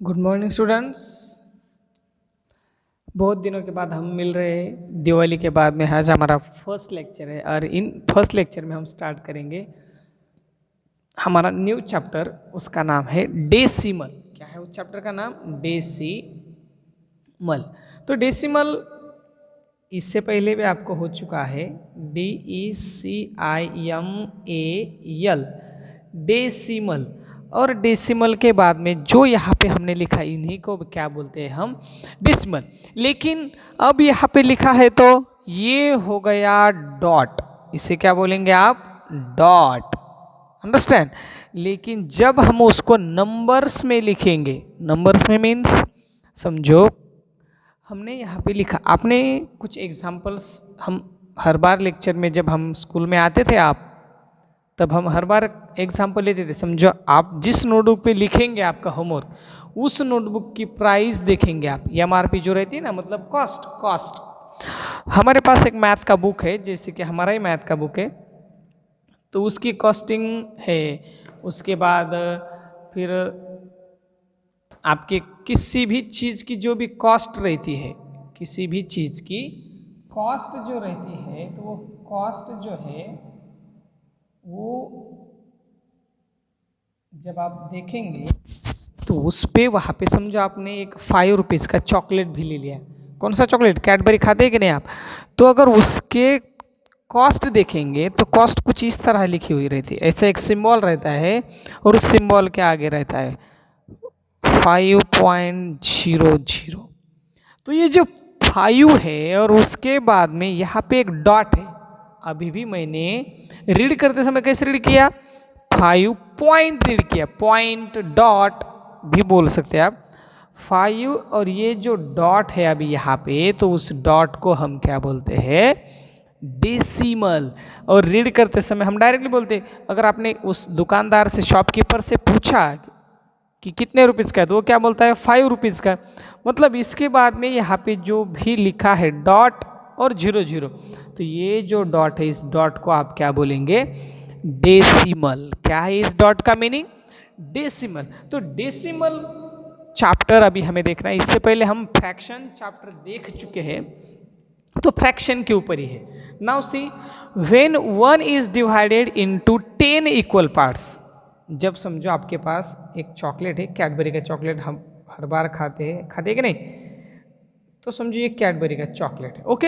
Good morning students. बहुत दिनों के बाद हम मिल रहे हैं, दिवाली के बाद में आज हमारा फर्स्ट लेक्चर है और इन फर्स्ट लेक्चर में हम स्टार्ट करेंगे हमारा न्यू चैप्टर। उसका नाम है डेसिमल। क्या है उस चैप्टर का नाम? डेसिमल। तो डेसिमल इससे पहले भी आपको हो चुका है, DECIMAL, डेसिमल। और डेसिमल के बाद में जो यहाँ पे हमने लिखा इन्हीं को क्या बोलते हैं हम? डेसिमल। लेकिन अब यहाँ पे लिखा है तो ये हो गया डॉट, इसे क्या बोलेंगे आप? डॉट। अंडरस्टैंड? लेकिन जब हम उसको नंबर्स में लिखेंगे, नंबर्स में मीन्स समझो हमने यहाँ पे लिखा, आपने कुछ एग्जाम्पल्स, हम हर बार लेक्चर में जब हम स्कूल में आते थे आप, तब हम हर बार एग्जाम्पल लेते थे। समझो आप जिस नोटबुक पे लिखेंगे आपका होमवर्क, उस नोटबुक की प्राइस देखेंगे आप, MRP जो रहती है ना, मतलब कॉस्ट। हमारे पास एक मैथ का बुक है, जैसे कि हमारा ही मैथ का बुक है, तो उसकी कॉस्टिंग है। उसके बाद फिर आपके किसी भी चीज़ की जो भी कॉस्ट रहती है, किसी भी चीज़ की कॉस्ट जो रहती है, तो वो कॉस्ट जो है वो जब आप देखेंगे तो उस पे वहाँ पे समझो आपने एक 5 रुपीज़ का चॉकलेट भी ले लिया। कौन सा चॉकलेट? कैडबरी खाते हैं कि नहीं आप? तो अगर उसके कॉस्ट देखेंगे तो कॉस्ट कुछ इस तरह लिखी हुई रहती है, ऐसा एक सिंबल रहता है और उस सिंबल के आगे रहता है 5.00। तो ये जो 5 है और उसके बाद में यहाँ पे एक डॉट है। अभी भी मैंने रीड करते समय कैसे रीड किया? 5 पॉइंट रीड किया, पॉइंट डॉट भी बोल सकते हैं आप। 5 और ये जो डॉट है अभी यहाँ पे, तो उस डॉट को हम क्या बोलते हैं? डेसिमल। और रीड करते समय हम डायरेक्टली बोलते, अगर आपने उस दुकानदार से, शॉपकीपर से पूछा कि कितने रुपीज़ का है, तो वो क्या बोलता है? 5 रुपीज़ का। मतलब इसके बाद में यहाँ पे जो भी लिखा है डॉट और 00, तो ये जो डॉट है, इस डॉट को आप क्या बोलेंगे? डेसिमल। क्या है इस डॉट का मीनिंग? डेसिमल। तो डेसिमल चैप्टर अभी हमें देखना है। इससे पहले हम फ्रैक्शन चैप्टर देख चुके हैं, तो फ्रैक्शन के ऊपर ही है। Now see, when 1 is divided into 10 equal parts. जब समझो आपके पास एक चॉकलेट है, कैडबरी का चॉकलेट हम हर बार खाते हैं कि नहीं? तो समझो ये कैडबरी का चॉकलेट है, ओके?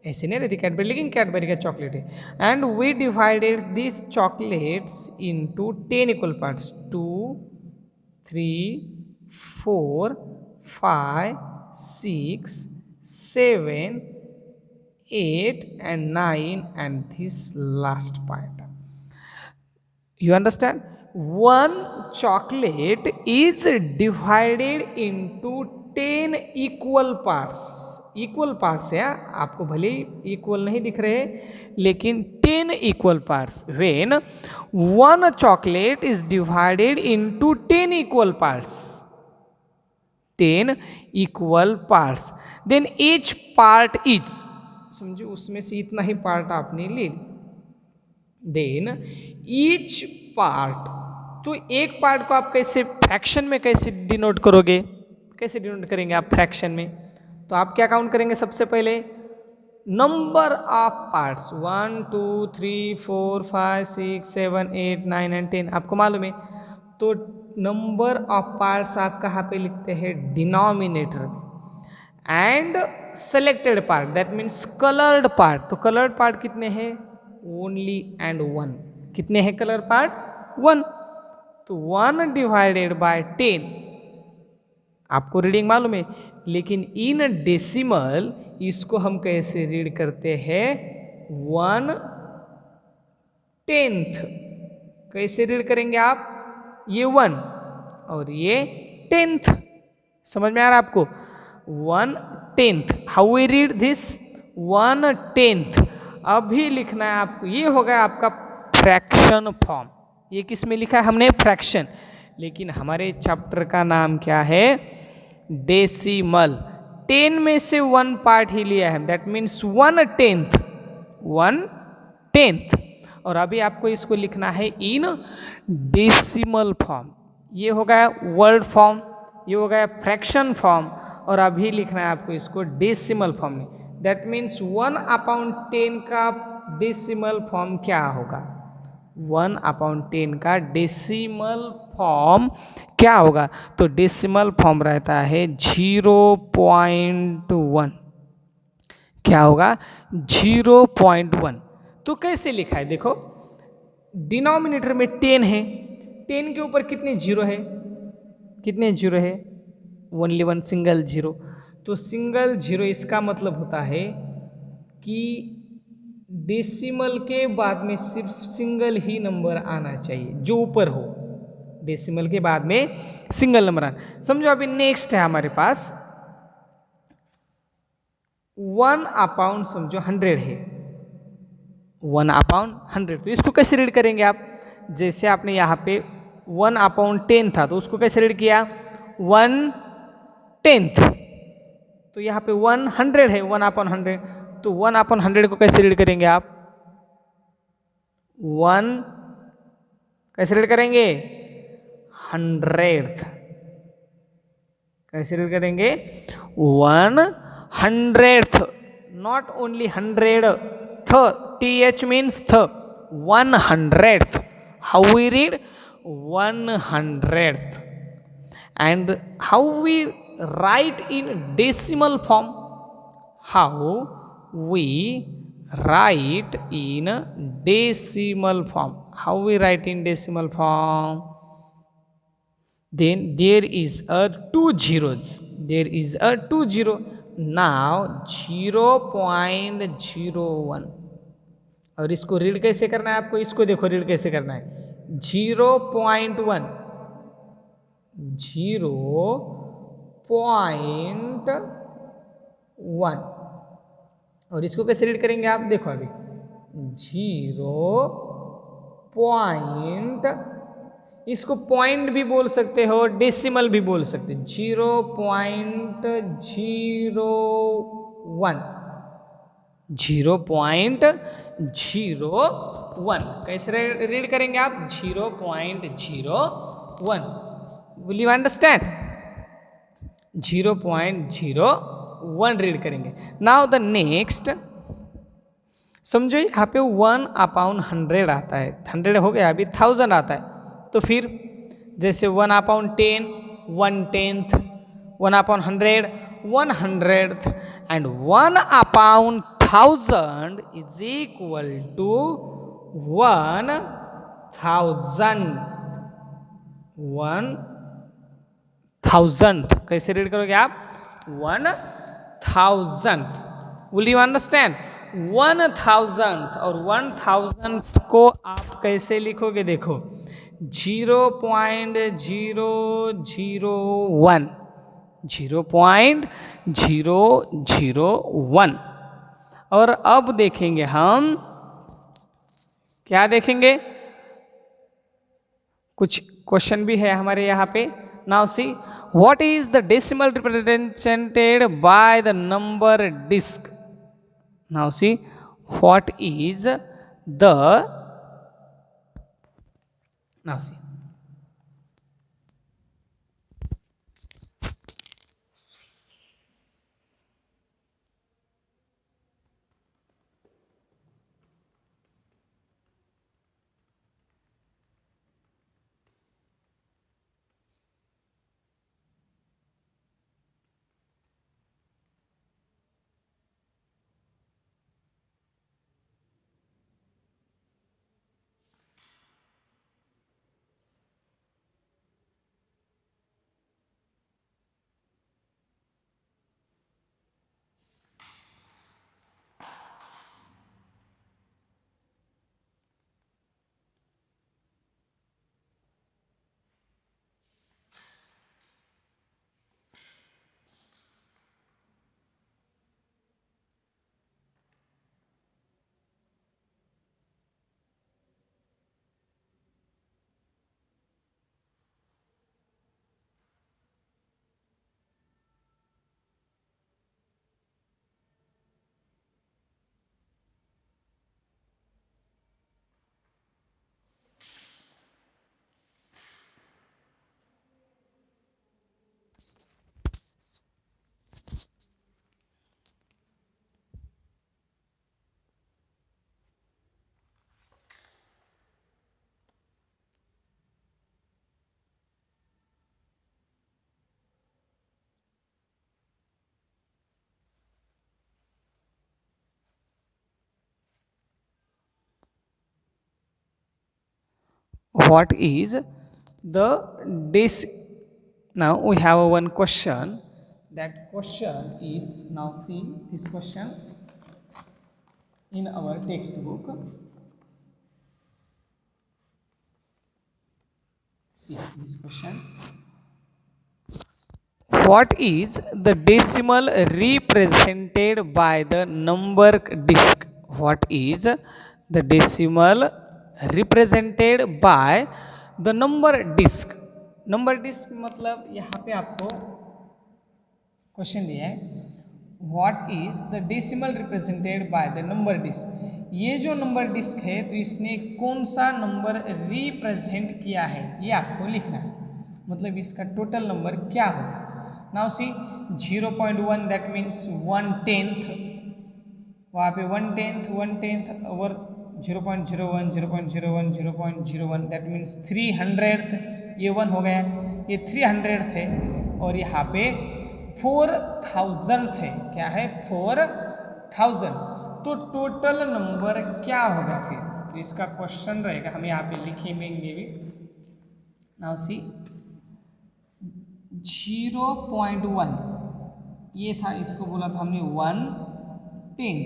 ऐसे नहीं रहती कैडबरी, लेकिन कैडबरी का चॉकलेट है। And we divided this chocolates into 10 equal parts, 2, 3, 4, 5, 6, 7, 8 and 9 and this last part. You understand? One chocolate is divided into 10 equal parts. Equal parts है, आपको भले इक्वल नहीं दिख रहे, लेकिन 10 equal parts. When 1 chocolate is divided into 10 equal parts, 10 equal parts, then each part is, समझो उसमें से इतना ही पार्ट आपने ले, देन ईच पार्ट। तो एक पार्ट को आप कैसे फ्रैक्शन में कैसे डिनोट करोगे? कैसे डिनोट करेंगे आप फ्रैक्शन में? तो आप क्या काउंट करेंगे? सबसे पहले नंबर ऑफ पार्ट्स, 1, 2, 3, 4, 5, 6, 7, 8, 9 एंड 10 आपको मालूम है। तो नंबर ऑफ पार्ट्स आप कहाँ पे लिखते हैं? डिनोमिनेटर में। And selected part, that means coloured part. तो कलर्ड पार्ट कितने हैं? Only and 1। कितने हैं कलर पार्ट? 1। तो 1 डिवाइडेड बाय 10, आपको रीडिंग मालूम है, लेकिन इन डेसिमल इसको हम कैसे रीड करते हैं? 1/10। कैसे रीड करेंगे आप? ये 1 और ये 10th। समझ में आ रहा है आपको? 1/10। How we read this? 1/10। अभी लिखना है आपको, ये हो गया आपका फ्रैक्शन फॉर्म। ये किस में लिखा है हमने? फ्रैक्शन। लेकिन हमारे चैप्टर का नाम क्या है? डेसिमल। 10 में से 1 पार्ट ही लिया है, दैट मीन्स 1/10, 1/10। और अभी आपको इसको लिखना है इन डेसिमल फॉर्म। ये हो गया वर्ड फॉर्म, ये हो गया फ्रैक्शन फॉर्म, और अभी लिखना है आपको इसको डेसिमल फॉर्म में। दैट मीन्स 1/10 का डेसिमल फॉर्म क्या होगा, 1/10 का डेसिमल फॉर्म क्या होगा, तो डेसिमल फॉर्म रहता है 0.1। क्या होगा, 0.1। तो कैसे लिखा है देखो, डिनोमिनेटर में 10 है, 10 के ऊपर कितने जीरो है, कितने जीरो है, ओनली वन सिंगल जीरो। तो सिंगल जीरो इसका मतलब होता है कि डेसिमल के बाद में सिर्फ सिंगल ही नंबर आना चाहिए जो ऊपर हो, डेसिमल के बाद में सिंगल नंबर आना। समझो अभी नेक्स्ट है हमारे पास 1/, समझो 100 है, 1/100। तो इसको कैसे रीड करेंगे आप, जैसे आपने यहाँ पे 1/10 था तो उसको कैसे रीड किया, 1/10। तो यहाँ पे 100 है, 1/100, तो 1/100 को कैसे रीड करेंगे आप, 1 कैसे रीड करेंगे, 100th। कैसे रीड करेंगे, 100th, not only 100, th means th, 100th। How we read, 100th। And how we write in decimal form, how we write in decimal form, how we write in decimal form, then there is a two zeros, there is a two zero, now 0.01। और इसको read कैसे करना है आपको, इसको देखो read कैसे करना है, 0.1, 0.1। और इसको कैसे रीड करेंगे आप देखो अभी, 0. इसको पॉइंट भी बोल सकते हो, डेसिमल भी बोल सकते हो, 0.01, 0.01। कैसे रीड करेंगे आप, 0.01। विल यू अंडरस्टैंड, 0.01 रीड करेंगे। नाउ द नेक्स्ट, समझो यहाँ पे 1/100 आता है, 100 हो गया, अभी 1000 आता है। तो फिर जैसे 1/10, 1/10, 1/100, 100th, and 1/1000 is equal to 1000, 1000th। कैसे रीड करोगे आप, 1000th। Will you understand, 1000th, और 1000th को आप कैसे लिखोगे देखो, 0.001, 0.001। और अब देखेंगे हम, क्या देखेंगे, कुछ क्वेश्चन भी है हमारे यहाँ पे। Now see, what is the decimal represented by the number disk. Now see, what is the, now see, what is the now we have one question. That question is, now see this question in our textbook. See this question. What is the decimal represented by the number disk? What is the decimal represented by the number disk? Number disk मतलब यहाँ पे आपको question दिया है, what is the decimal represented by the number disk. ये जो number disc है तो इसने कौन सा नंबर रिप्रेजेंट किया है ये आपको लिखना है, मतलब इसका टोटल नंबर क्या होगा। नाउ सी 0.1 दैट मीन्स 1/10, वहाँ पे 1/10 और 0.01 0.01 0.01 दैट मीन्स 300th, ये 1 हो गया, ये 300th है, और यहाँ पे 4000th है, क्या है 4000। तो टोटल नंबर क्या होगा फिर, तो इसका क्वेश्चन रहेगा, हम यहाँ पे लिखेंगे भी। नाउ सी 0.1 ये था, इसको बोला था हमने 1/10।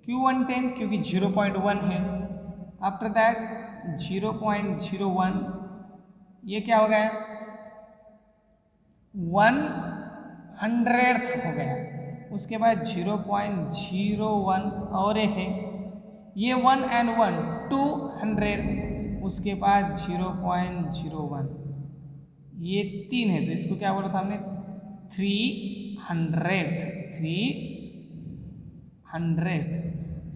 क्यों 1/10? क्योंकि 0.1 है। आफ्टर दैट 0.01 ये क्या हो गया 100th हो गया। उसके बाद 0.01 और एक है, ये 1 and 1 200। उसके बाद 0.01 ये 3 है, तो इसको क्या बोला था हमने 300th।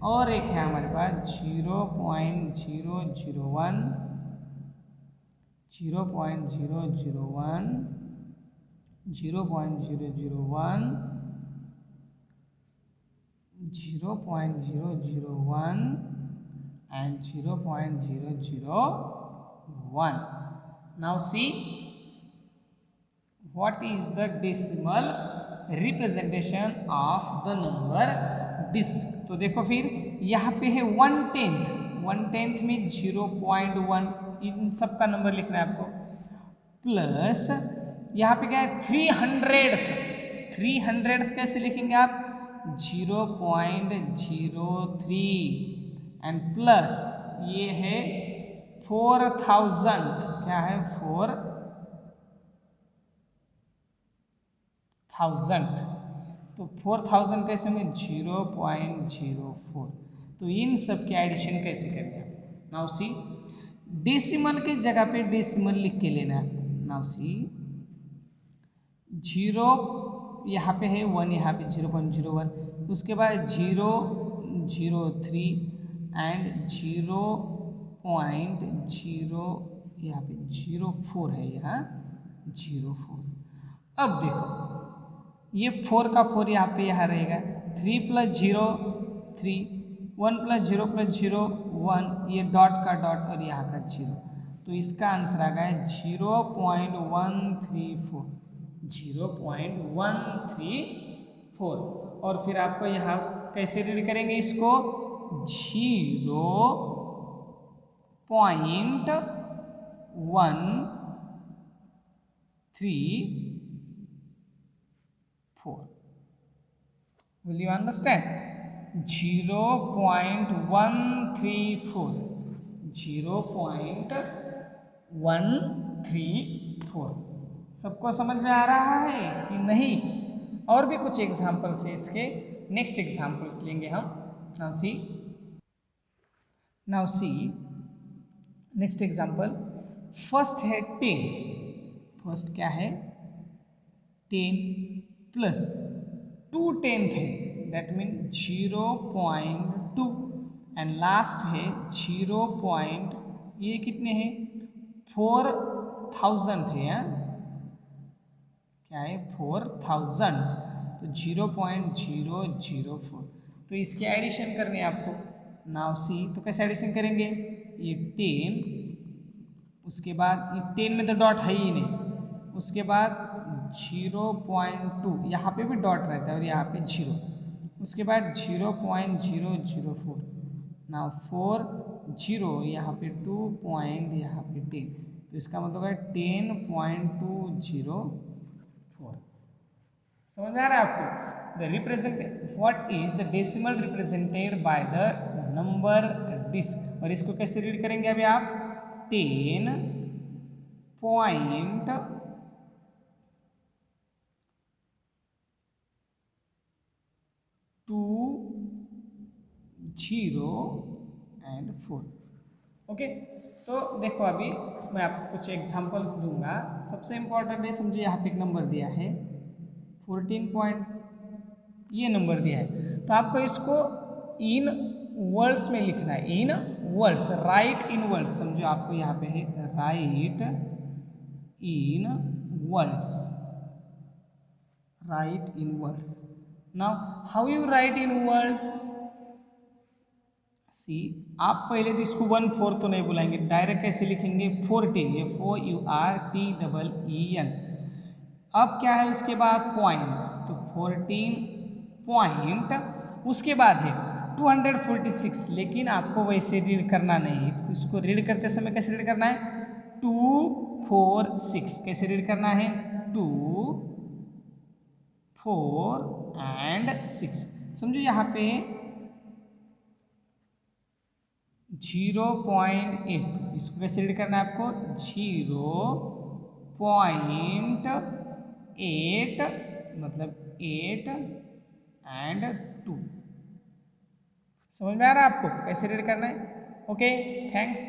और एक है हमारे पास 0.001 0.001 0.001 0.001 and 0.001। now see what is the decimal representation of the number disk। तो देखो फिर यहाँ पे है 1/10 में 0.1, इन सब का नंबर लिखना है आपको, प्लस यहाँ पे क्या है 300th कैसे लिखेंगे आप 0.03 एंड प्लस ये है 4000, क्या है 4000th। तो 4000 कैसे होंगे 0.04। तो इन सब के एडिशन कैसे करेंगे आप। नाउ सी डेसिमल के जगह पे डेसिमल लिख के लेना है। नाउ सी 0 यहाँ पे है 1, यहाँ पे 0.01, उसके बाद 0.03 एंड 0.0 यहाँ पे 04 है, यहाँ 04। अब देखो ये 4 का 4 यहाँ पे यहाँ रहेगा, 3 + 0 3, 1 + 0 + 0 1, ये डॉट का डॉट और यहाँ का 0, तो इसका आंसर आ गया 0.134 0.134। और फिर आपको यहाँ कैसे रीड करेंगे इसको 0.134। will you understand 0.134 0.134। सबको समझ में आ रहा है कि नहीं। और भी कुछ एग्जाम्पल्स है इसके, नेक्स्ट एग्जाम्पल्स लेंगे हम। Now see next example, first है 10, फर्स्ट क्या है 10 प्लस 2/10 है, दैट मीन 0.2 एंड लास्ट है 0. ये कितने हैं 4000 है, यहाँ क्या है 4000, तो 0.004। तो इसके एडिशन करने हैं आपको। नाउ सी तो कैसे एडिशन करेंगे, ये 10, उसके बाद ये 10 में तो डॉट है ही नहीं, उसके बाद 0.2, यहाँ पे भी डॉट रहता है और यहाँ पे 0, उसके बाद 0.004, नाउ 4 जीरो, यहाँ पे 2 पॉइंट, यहाँ पे 10, तो इसका मतलब है 10.204। समझ में आ रहा है आपको? The represent what is the decimal represented by the number disk, और इसको कैसे रीड करेंगे अभी आप? 10.204। ओके, तो देखो अभी मैं आपको कुछ एग्जांपल्स दूंगा। सबसे इम्पोर्टेंट है, समझो यहाँ पे एक नंबर दिया है 14 पॉइंट, ये नंबर दिया है, तो आपको इसको इन वर्ड्स में लिखना है, in words, write in words. समझो आपको यहाँ पे है write in words, write in words. Now how you write in words? See, आप पहले तो इसको 1/4 तो नहीं बुलाएंगे, डायरेक्ट कैसे लिखेंगे? 14, ये FOURTEEN। अब क्या है उसके बाद? पॉइंट, तो 14 पॉइंट, उसके बाद है 246, लेकिन आपको वैसे रीड करना नहीं, तो इसको रीड करते समय कैसे रीड करना है? 246, कैसे रीड करना है? 2 4 एंड 6। समझो यहाँ पे 0.8, इसको कैसे रीड करना है आपको? 0.8, मतलब 8 एंड 2। समझ में आ रहा है आपको कैसे रीड करना है? Okay, thanks.